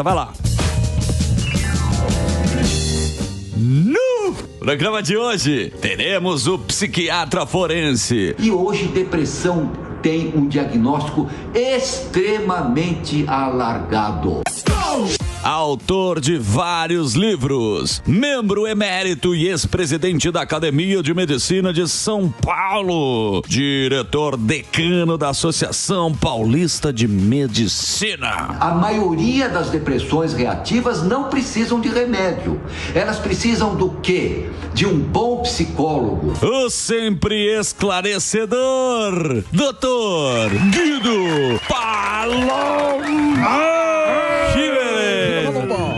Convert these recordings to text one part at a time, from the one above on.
Vai lá. No programa de hoje, teremos o psiquiatra forense. E hoje, depressão tem um diagnóstico extremamente alargado. Autor de vários livros, membro emérito e ex-presidente da Academia de Medicina de São Paulo, diretor decano da Associação Paulista de Medicina. A maioria das depressões reativas não precisam de remédio. Elas precisam do quê? De um bom psicólogo. O sempre esclarecedor, Dr. Guido Paloma.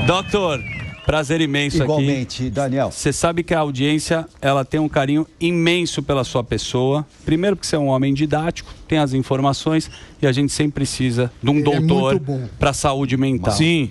Doutor, prazer imenso aqui. Igualmente, Daniel. Você sabe que a audiência, ela tem um carinho imenso pela sua pessoa. Primeiro porque você é um homem didático, tem as informações e a gente sempre precisa de um doutor para saúde mental. Sim.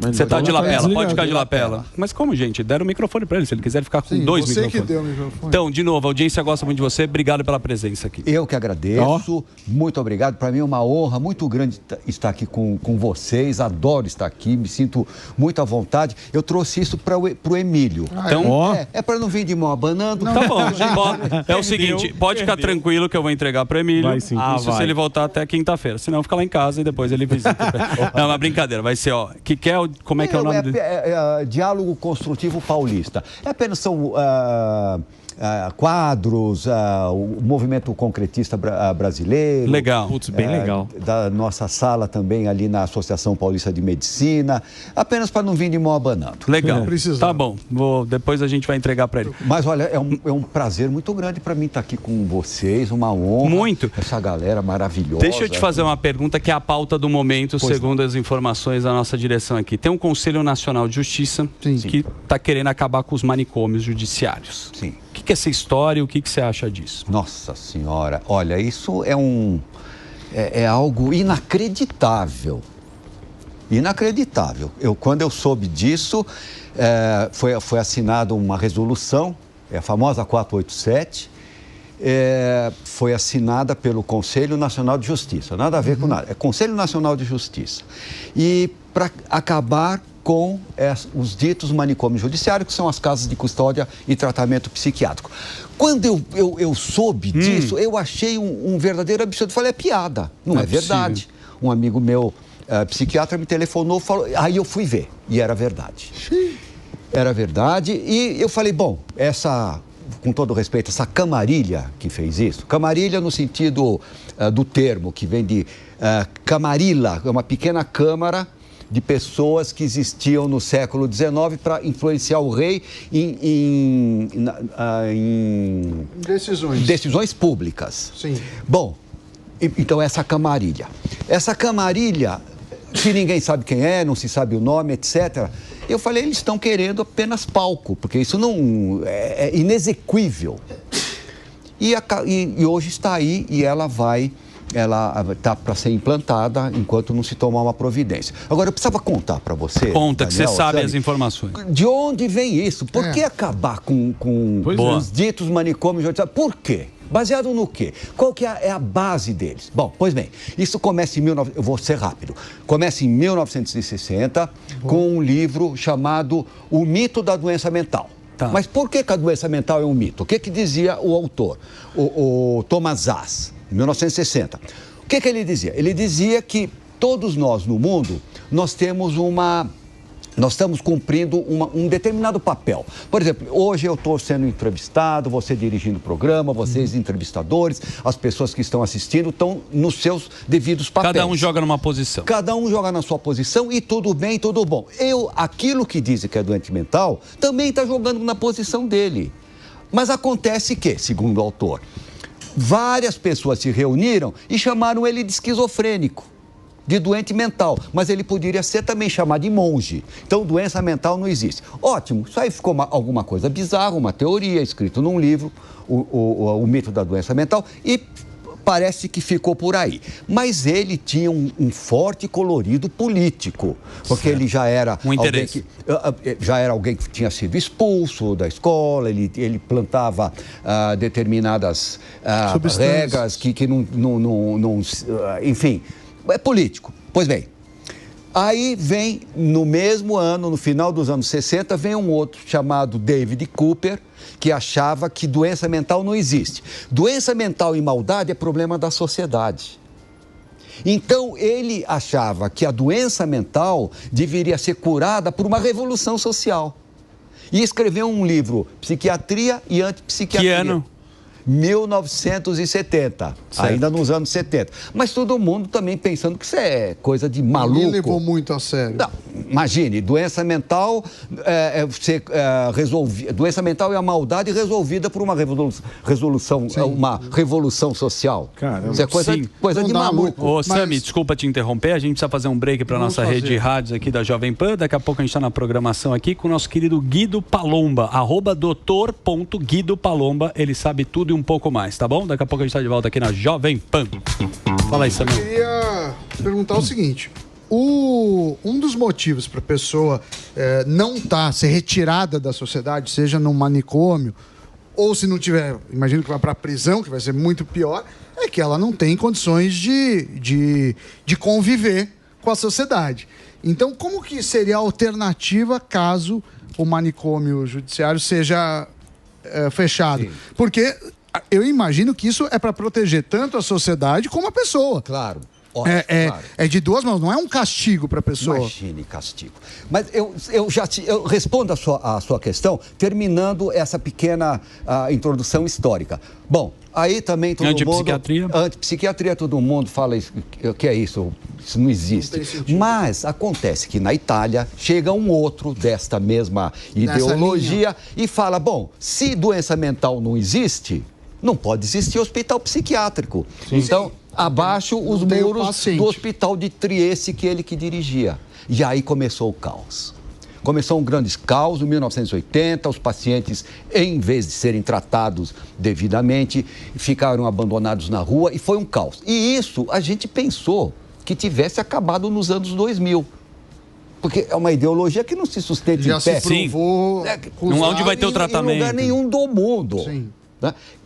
Você tá de lapela, pode ficar de lapela. Mas como, gente? Deram o microfone para ele, se ele quiser ficar com dois microfones. Você que deu o microfone. Então, de novo, a audiência gosta muito de você. Obrigado pela presença aqui. Eu que agradeço. Muito obrigado. Para mim é uma honra muito grande estar aqui com vocês. Adoro estar aqui, me sinto muito à vontade. Eu trouxe isso para o Emílio. Então, é para não vir de mão abanando. Tá bom. É o seguinte, pode ficar tranquilo que eu vou entregar para o Emílio. Vai sim. Isso se ele voltar até quinta-feira. Senão fica lá em casa e depois ele visita. Não, uma brincadeira. Vai ser, como é que é o nome dele? Diálogo Construtivo Paulista. Apenas são quadros, o movimento concretista brasileiro. Legal. Putz, bem legal. Da nossa sala também ali na Associação Paulista de Medicina. Apenas para não vir de mão abanando. Legal. Tá bom. Depois a gente vai entregar para ele. Mas olha, é um prazer muito grande para mim estar aqui com vocês. Uma honra. Muito. Essa galera maravilhosa. Deixa eu te fazer uma pergunta que é a pauta do momento, segundo as informações da nossa direção aqui. Tem um Conselho Nacional de Justiça que está querendo acabar com os manicômios judiciários. Sim. O que é essa história e o que você acha disso? Nossa Senhora, olha, isso é algo inacreditável. Inacreditável. Quando eu soube disso, foi assinada uma resolução, a famosa 487, foi assinada pelo Conselho Nacional de Justiça. Nada a ver com nada. É Conselho Nacional de Justiça. E para acabar com os ditos manicômios judiciários, que são as casas de custódia e tratamento psiquiátrico. Quando eu soube disso, eu achei um verdadeiro absurdo. Falei, é piada, não é verdade. Um amigo meu, psiquiatra, me telefonou, falou, aí eu fui ver, e era verdade. Era verdade, e eu falei, bom, com todo respeito, essa camarilha que fez isso, camarilha no sentido do termo, que vem de camarilla, é uma pequena câmara de pessoas que existiam no século XIX para influenciar o rei em decisões públicas. Sim. Bom, então essa camarilha, que ninguém sabe quem é, não se sabe o nome, etc. Eu falei, eles estão querendo apenas palco, porque isso não é inexequível. E hoje está aí e ela está para ser implantada enquanto não se tomar uma providência. Agora, eu precisava contar para você. Conta, Daniel, que você sabe as informações. De onde vem isso? Por que acabar com os ditos manicômios judiciários? Por quê? Baseado no quê? Qual que é a base deles? Bom, pois bem, isso começa eu vou ser rápido. Começa em 1960 com um livro chamado O Mito da Doença Mental. Tá. Mas por que a doença mental é um mito? O que dizia o autor, o Thomas Szasz, em 1960? O que ele dizia? Ele dizia que todos nós no mundo, nós estamos cumprindo um determinado papel. Por exemplo, hoje eu estou sendo entrevistado, você dirigindo o programa, vocês entrevistadores, as pessoas que estão assistindo estão nos seus devidos papéis. Cada um joga numa posição. Cada um joga na sua posição e tudo bem, tudo bom. Aquilo que dizem que é doente mental, também está jogando na posição dele. Mas acontece que, segundo o autor, várias pessoas se reuniram e chamaram ele de esquizofrênico, de doente mental, mas ele poderia ser também chamado de monge. Então, doença mental não existe. Ótimo, isso aí ficou alguma coisa bizarra, uma teoria escrita num livro, o mito da doença mental, e parece que ficou por aí. Mas ele tinha um forte colorido político, porque ele já era alguém que tinha sido expulso da escola, ele plantava determinadas regras que não enfim, é político. Pois bem, Aí vem, no mesmo ano, no final dos anos 60, vem um outro chamado David Cooper, que achava que doença mental não existe. Doença mental e maldade é problema da sociedade. Então, ele achava que a doença mental deveria ser curada por uma revolução social. E escreveu um livro, Psiquiatria e Antipsiquiatria. Que ano? 1970, certo. Ainda nos anos 70. Mas todo mundo também pensando que isso é coisa de maluco. Ninguém levou muito a sério. Não, imagine, doença mental doença mental é a maldade resolvida por uma resolução, uma revolução social. Caramba. Isso é coisa de maluco. Ô, Sami, desculpa te interromper, a gente precisa fazer um break para nossa rede de rádios aqui da Jovem Pan. Daqui a pouco a gente está na programação aqui com o nosso querido Guido Palomba, @doutor.guidopalomba. Ele sabe tudo e um pouco mais, tá bom? Daqui a pouco a gente está de volta aqui na Jovem Pan. Fala aí, Samuel. Eu queria perguntar o seguinte: um dos motivos para a pessoa não ser retirada da sociedade, seja num manicômio, ou se não tiver, imagino que vai para a prisão, que vai ser muito pior, é que ela não tem condições de conviver com a sociedade. Então, como que seria a alternativa caso o manicômio judiciário seja fechado? Sim. Porque eu imagino que isso é para proteger tanto a sociedade como a pessoa. Claro. Claro. É de duas mãos, não é um castigo para a pessoa. Imagine castigo. Mas eu respondo a sua questão terminando essa pequena introdução histórica. Bom, aí também todo antipsiquiatria. mundo... Antipsiquiatria, todo mundo fala isso, que é isso, isso não existe. Não, mas acontece que na Itália chega um outro desta mesma ideologia e fala, bom, se doença mental não existe, não pode existir hospital psiquiátrico. Sim. Então, abaixo os muros do hospital de Trieste que ele que dirigia. E aí começou o caos. Começou um grande caos em 1980, os pacientes, em vez de serem tratados devidamente, ficaram abandonados na rua e foi um caos. E isso a gente pensou que tivesse acabado nos anos 2000. Porque é uma ideologia que não se sustenta já em pé. Se provou onde vai ter o tratamento. Em lugar nenhum do mundo. Sim.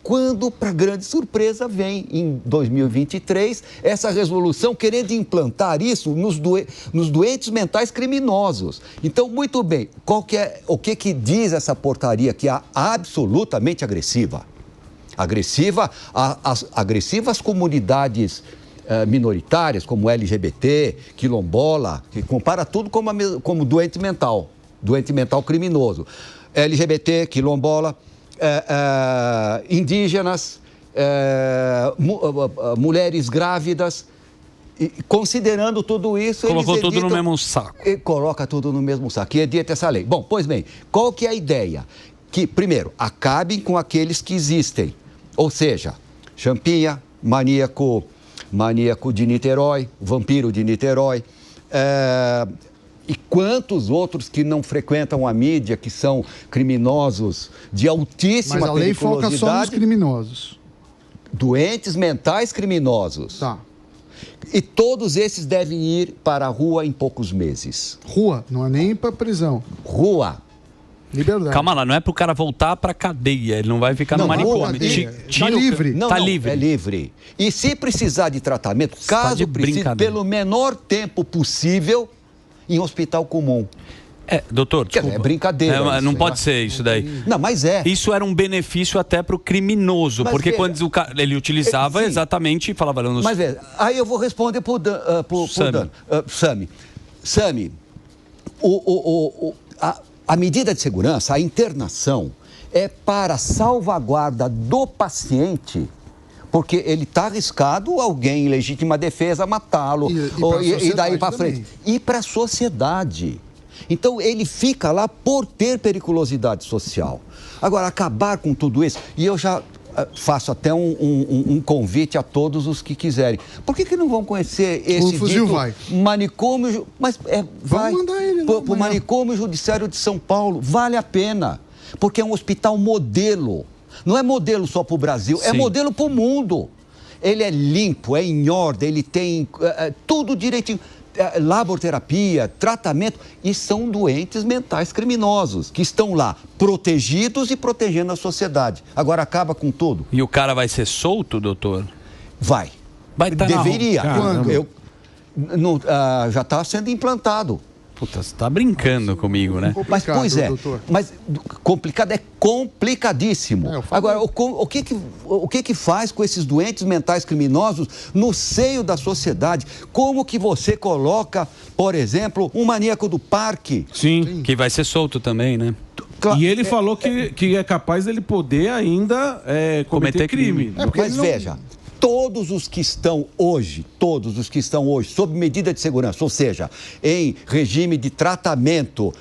Quando, para grande surpresa, vem em 2023 essa resolução querendo implantar isso nos doentes mentais criminosos. Então, muito bem, o que diz essa portaria que é absolutamente agressiva? Agressiva às comunidades minoritárias, como LGBT, quilombola, que compara tudo como doente mental criminoso. LGBT, quilombola, indígenas, mulheres grávidas, considerando tudo isso... Colocou tudo no mesmo saco. Coloca tudo no mesmo saco. E edita essa lei. Bom, pois bem, qual que é a ideia? Que, primeiro, acabem com aqueles que existem. Ou seja, Champinha, maníaco de Niterói, vampiro de Niterói... E quantos outros que não frequentam a mídia, que são criminosos de altíssima periculosidade. Mas a lei foca só nos criminosos. Doentes mentais criminosos. Tá. E todos esses devem ir para a rua em poucos meses. Rua? Não é nem para prisão. Rua. Liberdade. Calma lá, não é para o cara voltar para a cadeia, ele não vai ficar no manicômio. Está livre. Não, livre. É livre. E se precisar de tratamento, caso precise, pelo menor tempo possível... em hospital comum. Doutor, desculpa. É brincadeira. Não pode ser isso daí. Não, mas é. Isso era um benefício até para o criminoso, mas porque quando ele utilizava exatamente e falava... Mas aí eu vou responder pro Sami. Sami, a medida de segurança, a internação, é para salvaguarda do paciente... Porque ele está arriscado alguém em legítima defesa matá-lo. E daí para frente. E para a sociedade. Então, ele fica lá por ter periculosidade social. Agora, acabar com tudo isso... E eu já faço até um convite a todos os que quiserem. Por que não vão conhecer esse manicômio... Mas vai para o manicômio judiciário de São Paulo. Vale a pena. Porque é um hospital modelo. Não é modelo só para o Brasil, é modelo para o mundo. Ele é limpo, é em ordem, ele tem tudo direitinho. Laboterapia, tratamento. E são doentes mentais criminosos, que estão lá protegidos e protegendo a sociedade. Agora acaba com tudo. E o cara vai ser solto, doutor? Vai. Vai estar deveria. já está sendo implantado. Puta, você está brincando comigo, né? Mas, pois é, mas complicado é complicadíssimo. Agora, o que faz com esses doentes mentais criminosos no seio da sociedade? Como que você coloca, por exemplo, um maníaco do parque? Sim. Que vai ser solto também, né? E ele falou que é capaz dele poder ainda cometer crime. Mas veja, todos os que estão hoje sob medida de segurança, ou seja, em regime de tratamento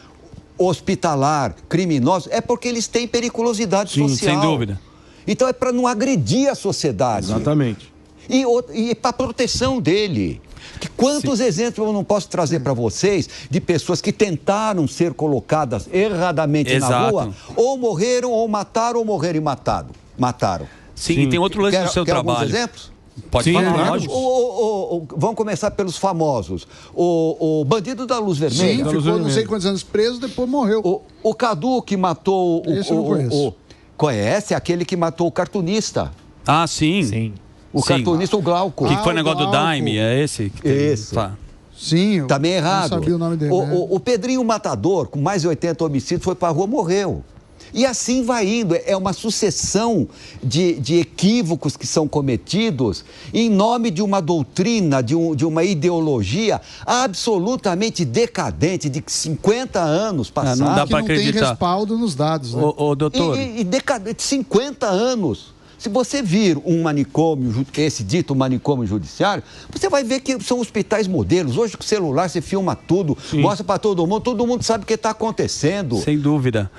hospitalar, criminoso, é porque eles têm periculosidade social. Sem dúvida. Então é para não agredir a sociedade. Exatamente. E para proteção dele. Quantos exemplos eu não posso trazer para vocês de pessoas que tentaram ser colocadas erradamente na rua, ou morreram, ou mataram, ou morreram e mataram. Sim, e tem outro lance do seu trabalho. Alguns exemplos? Pode falar, lógico. Vamos começar pelos famosos. O bandido da Luz Vermelha. Sim, ficou não sei quantos anos preso, depois morreu. O Cadu que matou Esse eu não conheço. Conhece? Aquele que matou o cartunista. Ah, sim. O cartunista, o Glauco. Que foi o negócio do Daime, é esse? Esse. Tá. Sim. Também errado. Não sabia o nome dele. O Pedrinho Matador, com mais de 80 homicídios, foi para a rua, morreu. E assim vai indo, é uma sucessão de equívocos que são cometidos em nome de uma doutrina, de uma ideologia absolutamente decadente, de 50 anos passados. Não dá para acreditar. Não tem respaldo nos dados, né? Doutor. E decadente, 50 anos. Se você vir um manicômio, esse dito manicômio judiciário, você vai ver que são hospitais modelos. Hoje com o celular você filma tudo, mostra para todo mundo sabe o que está acontecendo. Sem dúvida.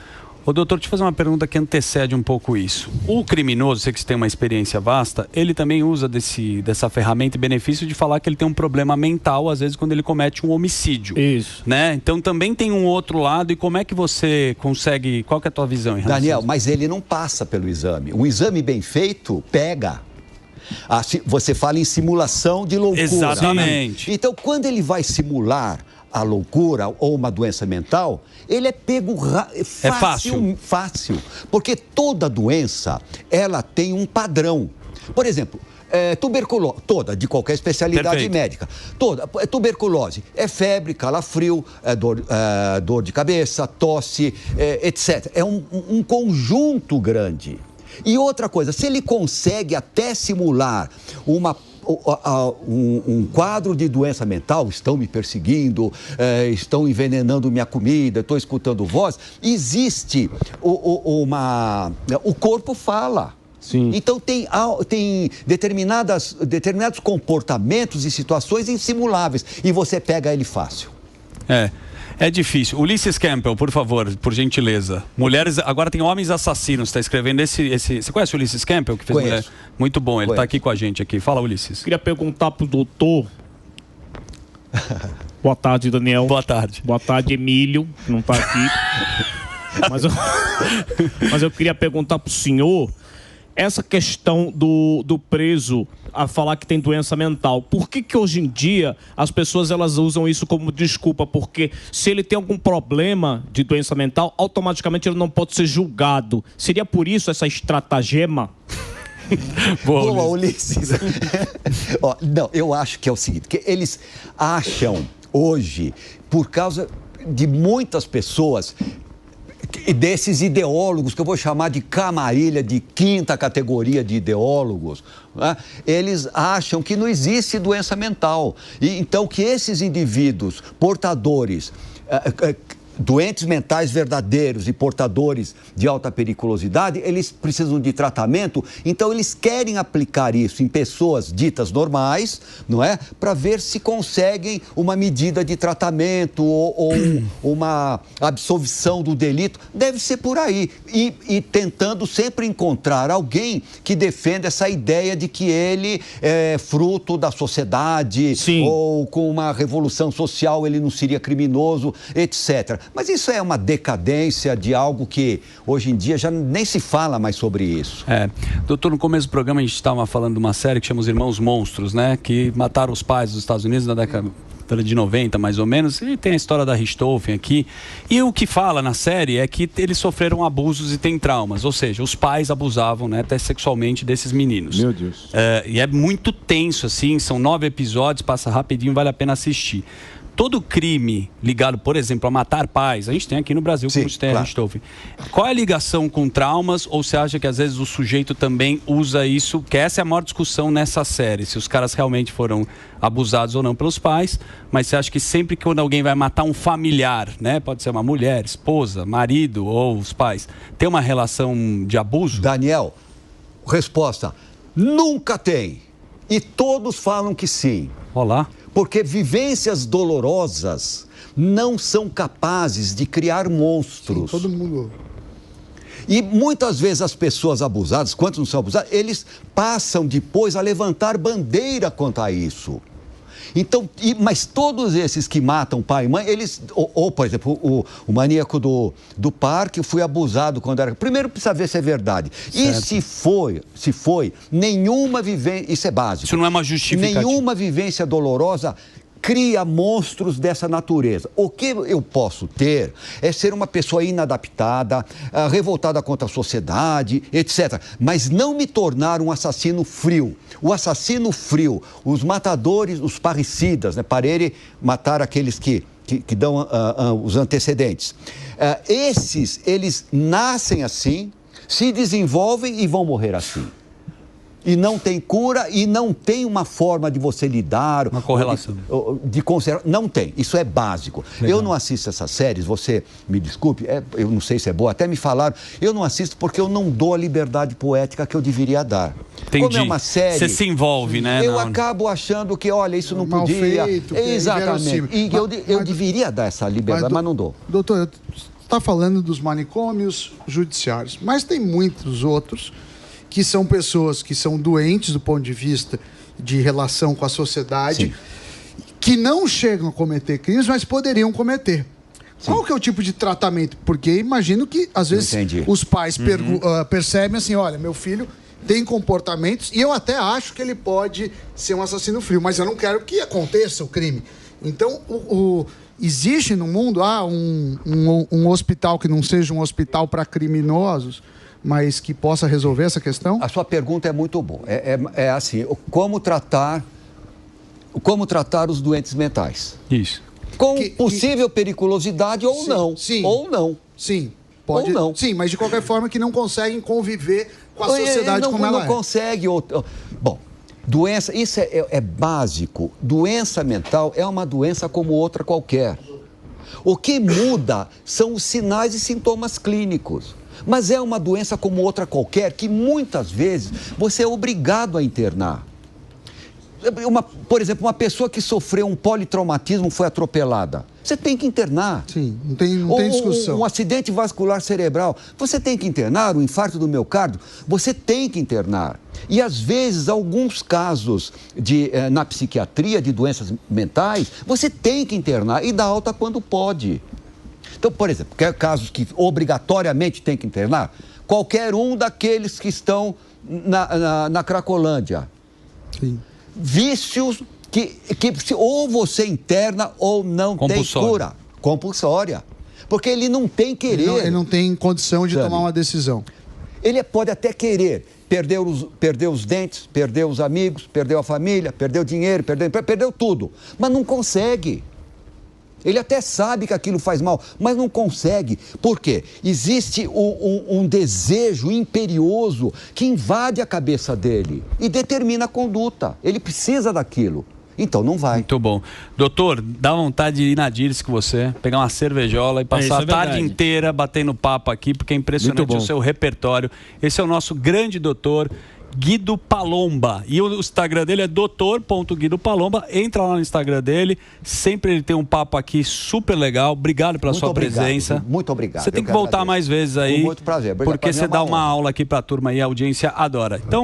Ô, doutor, deixa eu fazer uma pergunta que antecede um pouco isso. O criminoso, você que tem uma experiência vasta, ele também usa dessa ferramenta e benefício de falar que ele tem um problema mental, às vezes, quando ele comete um homicídio. Isso. Né? Então, também tem um outro lado. E como é que você consegue... Qual que é a tua visão em relação Daniel, a isso? mas ele não passa pelo exame. Um exame bem feito, pega. Você fala em simulação de loucura. Exatamente. Então, quando ele vai simular a loucura ou uma doença mental, ele é pego fácil. Porque toda doença, ela tem um padrão. Por exemplo, tuberculose, toda, de qualquer especialidade médica. Toda, tuberculose, é febre, calafrio, dor de cabeça, tosse, etc. É um conjunto grande. E outra coisa, se ele consegue até simular um quadro de doença mental, estão me perseguindo, estão envenenando minha comida, estou escutando voz, existe o corpo fala. Sim. Então tem determinados comportamentos e situações insimuláveis e você pega ele fácil. É difícil. Ulisses Campbell, por favor, por gentileza. Mulheres, agora tem homens assassinos, está escrevendo esse... Você conhece o Ulisses Campbell, que fez mulher? Muito bom, ele está aqui com a gente aqui. Fala, Ulisses. Queria perguntar pro doutor. Boa tarde, Daniel. Boa tarde. Boa tarde, Emílio, que não está aqui. Mas eu queria perguntar pro senhor essa questão do preso a falar que tem doença mental. Por que hoje em dia as pessoas elas usam isso como desculpa? Porque se ele tem algum problema de doença mental, automaticamente ele não pode ser julgado. Seria por isso essa estratagema? Boa, Ulisses. Não, eu acho que é o seguinte, que eles acham hoje, por causa de muitas pessoas, desses ideólogos, que eu vou chamar de camarilha, de quinta categoria de ideólogos, né? Eles acham que não existe doença mental. E então que esses indivíduos portadores, doentes mentais verdadeiros e portadores de alta periculosidade, eles precisam de tratamento, então eles querem aplicar isso em pessoas ditas normais, não é? Para ver se conseguem uma medida de tratamento ou uma absolvição do delito. Deve ser por aí. E tentando sempre encontrar alguém que defenda essa ideia de que ele é fruto da sociedade. Sim. Ou com uma revolução social ele não seria criminoso, etc. Mas isso é uma decadência de algo que hoje em dia já nem se fala mais sobre isso. Doutor, no começo do programa a gente estava falando de uma série que chama Os Irmãos Monstros, né? Que mataram os pais dos Estados Unidos na década década de 90, mais ou menos, e tem a história da Richthofen aqui. E o que fala na série é que eles sofreram abusos e têm traumas, ou seja, os pais abusavam, né, até sexualmente desses meninos. Meu Deus. E é muito tenso, assim, são 9 episódios, passa rapidinho, vale a pena assistir. Todo crime ligado, por exemplo, a matar pais, a gente tem aqui no Brasil, como você tem a Richthofen. Qual é a ligação com traumas, ou você acha que às vezes o sujeito também usa isso, que essa é a maior discussão nessa série, se os caras realmente foram abusados ou não pelos pais, mas você acha que sempre que quando alguém vai matar um familiar, né, pode ser uma mulher, esposa, marido ou os pais, tem uma relação de abuso? Daniel, resposta, nunca tem. E todos falam que sim. Olá. Porque vivências dolorosas não são capazes de criar monstros. Sim, todo mundo. E muitas vezes as pessoas abusadas, quantos não são abusados, eles passam depois a levantar bandeira quanto a isso. Então, mas todos esses que matam pai e mãe, eles... Ou por exemplo, o maníaco do parque foi abusado quando era... Primeiro precisa ver se é verdade. Certo. E se foi, nenhuma vivência... Isso é básico. Isso não é uma justificativa. Nenhuma vivência dolorosa cria monstros dessa natureza. O que eu posso ter é ser uma pessoa inadaptada, revoltada contra a sociedade, etc. Mas não me tornar um assassino frio. O assassino frio, os matadores, os parricidas, né? Parere matar aqueles que dão os antecedentes. Esses, eles nascem assim, se desenvolvem e vão morrer assim. E não tem cura e não tem uma forma de você lidar. Uma correlação. De conservar. Não tem. Isso é básico. Legal. Eu não assisto essas séries, você me desculpe, eu não sei se é boa, até me falaram, eu não assisto porque eu não dou a liberdade poética que eu deveria dar. Entendi. Como é uma série... Você se envolve, né? Eu acabo achando que, olha, isso não mal podia... feito, exatamente. E eu deveria dar essa liberdade, mas não dou. Doutor, você está falando dos manicômios judiciários, mas tem muitos outros que são pessoas que são doentes do ponto de vista de relação com a sociedade, sim, que não chegam a cometer crimes, mas poderiam cometer. Sim. Qual que é o tipo de tratamento? Porque imagino que, às vezes, os pais percebem assim, olha, meu filho tem comportamentos, e eu até acho que ele pode ser um assassino frio, mas eu não quero que aconteça o crime. Então, existe no mundo um hospital que não seja um hospital para criminosos, mas que possa resolver essa questão? A sua pergunta é muito boa. É assim, como tratar os doentes mentais? Isso. Com possível periculosidade ou não. Sim. Ou não. Sim. Pode, ou não. Sim, mas de qualquer forma que não conseguem conviver com a sociedade como ela é. Não consegue. Bom, doença, isso é básico. Doença mental é uma doença como outra qualquer. O que muda são os sinais e sintomas clínicos. Mas é uma doença como outra qualquer que muitas vezes você é obrigado a internar. Por exemplo, uma pessoa que sofreu um politraumatismo, foi atropelada. Você tem que internar. Sim, não tem discussão. Um acidente vascular cerebral, você tem que internar. Um infarto do miocárdio, você tem que internar. E às vezes, alguns casos na psiquiatria de doenças mentais, você tem que internar e dar alta quando pode. Então, por exemplo, casos que obrigatoriamente tem que internar, qualquer um daqueles que estão na Cracolândia. Sim. Vícios que ou você interna ou não tem cura. Compulsória. Porque ele não tem querer. Ele não tem condição de tomar uma decisão. Ele pode até querer. Perdeu os dentes, perdeu os amigos, perdeu a família, perdeu o dinheiro, perdeu tudo. Mas não consegue. Ele até sabe que aquilo faz mal, mas não consegue. Por quê? Existe um desejo imperioso que invade a cabeça dele e determina a conduta. Ele precisa daquilo. Então não vai. Muito bom. Doutor, dá vontade de ir na Dirce com você, pegar uma cervejola e passar a tarde inteira batendo papo aqui, porque é impressionante o seu repertório. Esse é o nosso grande doutor Guido Palomba. E o Instagram dele é doutor.guidopalomba. Entra lá no Instagram dele. Sempre ele tem um papo aqui super legal. Obrigado pela sua presença. Muito obrigado. Você tem que voltar mais vezes aí. Com muito prazer. Porque você dá uma aula aqui pra turma e a audiência adora. Então,